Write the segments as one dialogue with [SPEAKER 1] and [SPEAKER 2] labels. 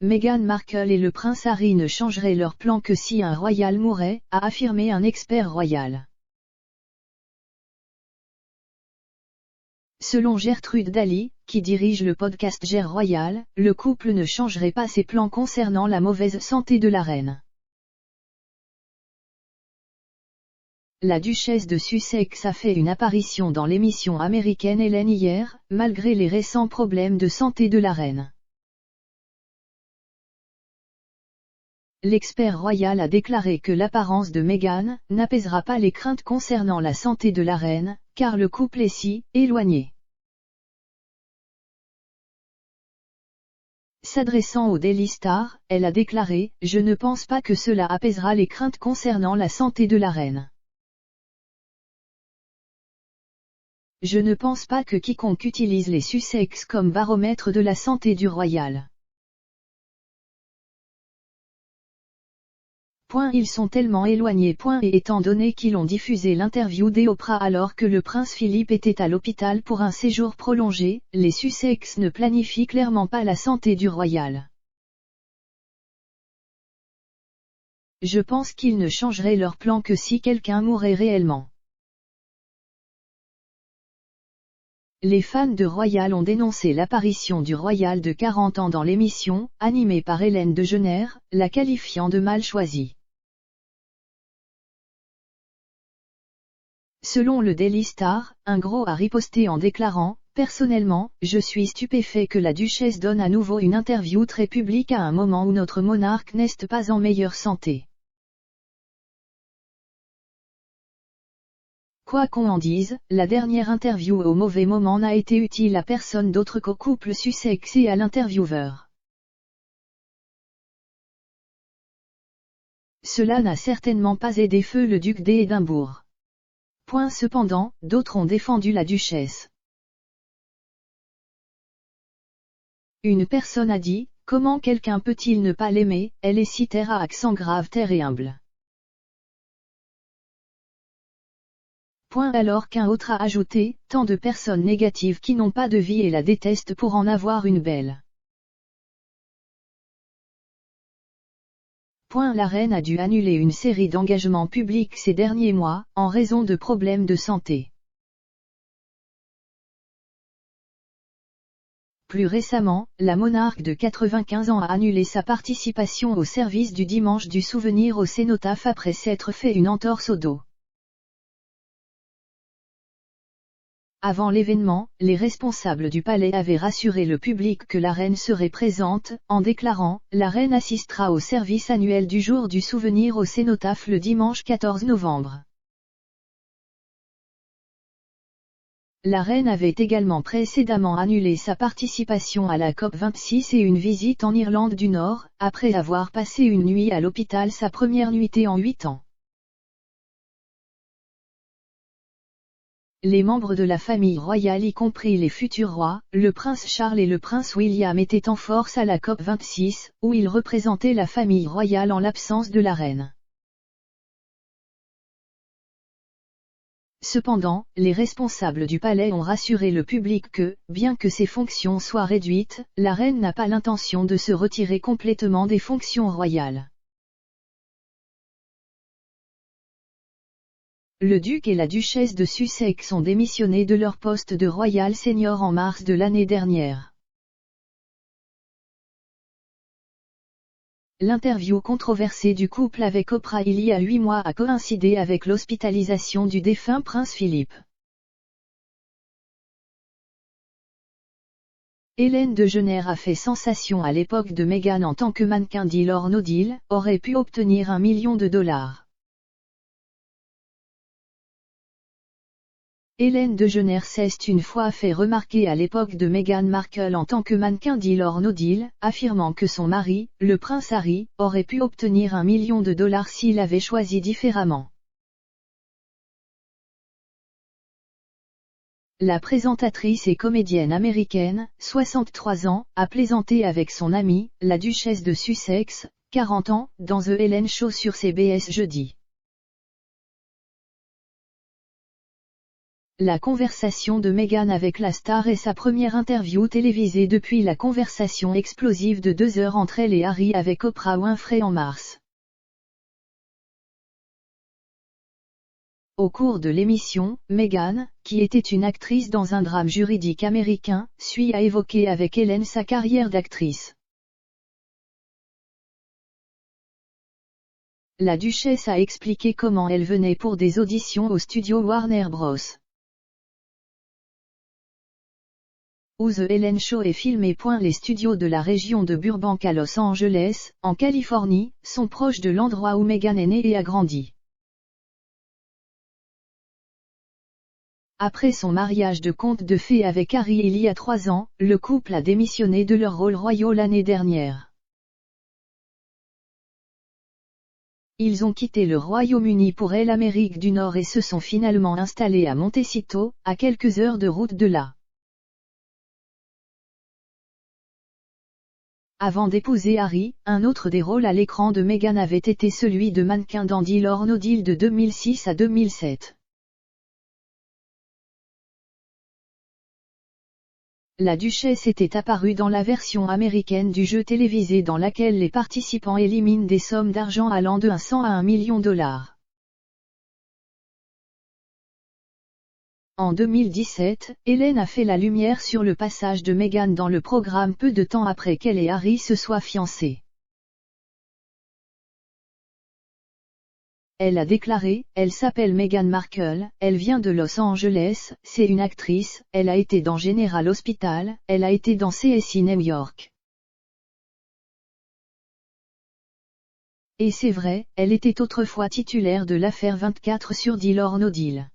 [SPEAKER 1] Meghan Markle et le prince Harry ne changeraient leur plan que si un royal mourait, a affirmé un expert royal. Selon Gertrude Daly, qui dirige le podcast Ger Royal, le couple ne changerait pas ses plans concernant la mauvaise santé de la reine. La duchesse de Sussex a fait une apparition dans l'émission américaine Ellen hier, malgré les récents problèmes de santé de la reine. L'expert royal a déclaré que l'apparence de Meghan n'apaisera pas les craintes concernant la santé de la reine, car le couple est si éloigné. S'adressant au Daily Star, elle a déclaré « Je ne pense pas que cela apaisera les craintes concernant la santé de la reine. Je ne pense pas que quiconque utilise les Sussex comme baromètre de la santé du royal. Ils sont tellement éloignés. Et étant donné qu'ils ont diffusé l'interview d'Oprah alors que le prince Philippe était à l'hôpital pour un séjour prolongé, les Sussex ne planifient clairement pas la santé du royal. Je pense qu'ils ne changeraient leur plan que si quelqu'un mourait réellement. Les fans de Royal ont dénoncé l'apparition du royal de 40 ans dans l'émission, animée par Ellen DeGeneres, la qualifiant de mal choisie. Selon le Daily Star, un gros a riposté en déclarant « Personnellement, je suis stupéfait que la duchesse donne à nouveau une interview très publique à un moment où notre monarque n'est pas en meilleure santé. Quoi qu'on en dise, la dernière interview au mauvais moment n'a été utile à personne d'autre qu'au couple Sussex et à l'intervieweur. Cela n'a certainement pas aidé feu le duc d'Édimbourg. Cependant, d'autres ont défendu la duchesse. Une personne a dit, comment quelqu'un peut-il ne pas l'aimer, elle est si terre à accent grave, terre et humble. Alors qu'un autre a ajouté, tant de personnes négatives qui n'ont pas de vie et la détestent pour en avoir une belle. La reine a dû annuler une série d'engagements publics ces derniers mois, en raison de problèmes de santé. Plus récemment, la monarque de 95 ans a annulé sa participation au service du dimanche du souvenir au cénotaphe après s'être fait une entorse au dos. Avant l'événement, les responsables du palais avaient rassuré le public que la reine serait présente, en déclarant « La reine assistera au service annuel du jour du souvenir au cénotaphe le dimanche 14 novembre. » La reine avait également précédemment annulé sa participation à la COP26 et une visite en Irlande du Nord, après avoir passé une nuit à l'hôpital, sa première nuitée en 8 ans. Les membres de la famille royale, y compris les futurs rois, le prince Charles et le prince William, étaient en force à la COP26, où ils représentaient la famille royale en l'absence de la reine. Cependant, les responsables du palais ont rassuré le public que, bien que ses fonctions soient réduites, la reine n'a pas l'intention de se retirer complètement des fonctions royales. Le duc et la duchesse de Sussex ont démissionné de leur poste de royal senior en mars de l'année dernière. L'interview controversée du couple avec Oprah il y a 8 mois a coïncidé avec l'hospitalisation du défunt prince Philippe. Ellen DeGeneres a fait sensation à l'époque de Meghan en tant que mannequin deal or no deal, aurait pu obtenir $1 million. Ellen DeGeneres s'est une fois fait remarquer à l'époque de Meghan Markle en tant que mannequin deal or no deal, affirmant que son mari, le prince Harry, aurait pu obtenir $1 million s'il avait choisi différemment. La présentatrice et comédienne américaine, 63 ans, a plaisanté avec son amie, la duchesse de Sussex, 40 ans, dans The Ellen Show sur CBS jeudi. La conversation de Meghan avec la star est sa première interview télévisée depuis la conversation explosive de 2 heures entre elle et Harry avec Oprah Winfrey en mars. Au cours de l'émission, Meghan, qui était une actrice dans un drame juridique américain, a évoqué avec Hélène sa carrière d'actrice. La duchesse a expliqué comment elle venait pour des auditions au studio Warner Bros. Où The Ellen Show est filmé. Les studios de la région de Burbank à Los Angeles, en Californie, sont proches de l'endroit où Meghan est née et a grandi. Après son mariage de conte de fées avec Harry il y a 3 ans, le couple a démissionné de leurs rôles royaux l'année dernière. Ils ont quitté le Royaume-Uni pour l'Amérique du Nord et se sont finalement installés à Montecito, à quelques heures de route de là. Avant d'épouser Harry, un autre des rôles à l'écran de Meghan avait été celui de mannequin dans Deal or No Deal de 2006 à 2007. La duchesse était apparue dans la version américaine du jeu télévisé dans laquelle les participants éliminent des sommes d'argent allant de 100 à 1 million $. En 2017, Hélène a fait la lumière sur le passage de Meghan dans le programme peu de temps après qu'elle et Harry se soient fiancés. Elle a déclaré, « Elle s'appelle Meghan Markle, elle vient de Los Angeles, c'est une actrice, elle a été dans General Hospital, elle a été dans CSI New York. Et c'est vrai, elle était autrefois titulaire de l'affaire 24 sur Deal or No Deal. »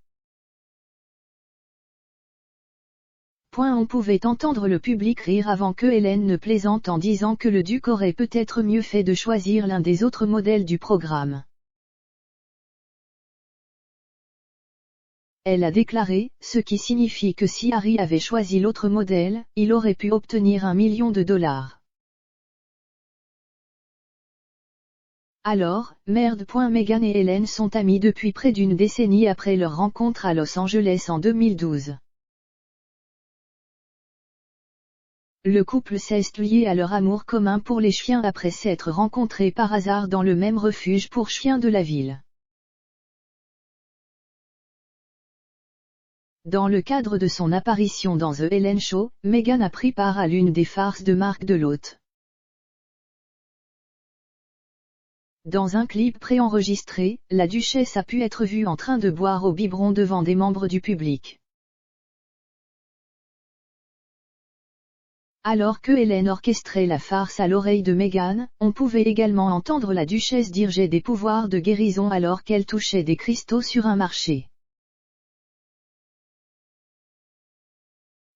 [SPEAKER 1] On pouvait entendre le public rire avant que Hélène ne plaisante en disant que le duc aurait peut-être mieux fait de choisir l'un des autres modèles du programme. Elle a déclaré, ce qui signifie que si Harry avait choisi l'autre modèle, il aurait pu obtenir $1 million. Alors, merde. Meghan et Hélène sont amies depuis près d'une décennie après leur rencontre à Los Angeles en 2012. Le couple s'est lié à leur amour commun pour les chiens après s'être rencontrés par hasard dans le même refuge pour chiens de la ville. Dans le cadre de son apparition dans The Ellen Show, Meghan a pris part à l'une des farces de Mark Delot. Dans un clip préenregistré, la duchesse a pu être vue en train de boire au biberon devant des membres du public. Alors que Hélène orchestrait la farce à l'oreille de Meghan, on pouvait également entendre la duchesse dire « j'ai des pouvoirs de guérison » alors qu'elle touchait des cristaux sur un marché.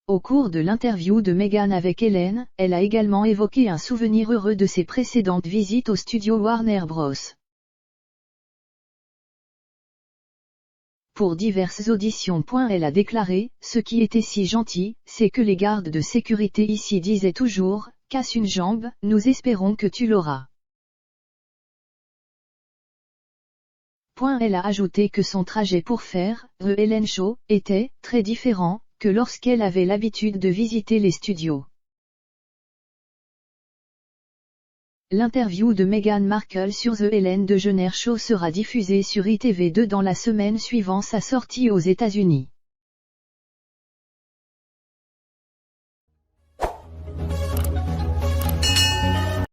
[SPEAKER 1] Au cours de l'interview de Meghan avec Hélène, elle a également évoqué un souvenir heureux de ses précédentes visites au studio Warner Bros. Pour diverses auditions. Elle a déclaré, « Ce qui était si gentil, c'est que les gardes de sécurité ici disaient toujours, casse une jambe, nous espérons que tu l'auras. » Elle a ajouté que son trajet pour faire The Ellen Show était très différent que lorsqu'elle avait l'habitude de visiter les studios. L'interview de Meghan Markle sur The Ellen DeGeneres Show sera diffusée sur ITV2 dans la semaine suivant sa sortie aux États-Unis.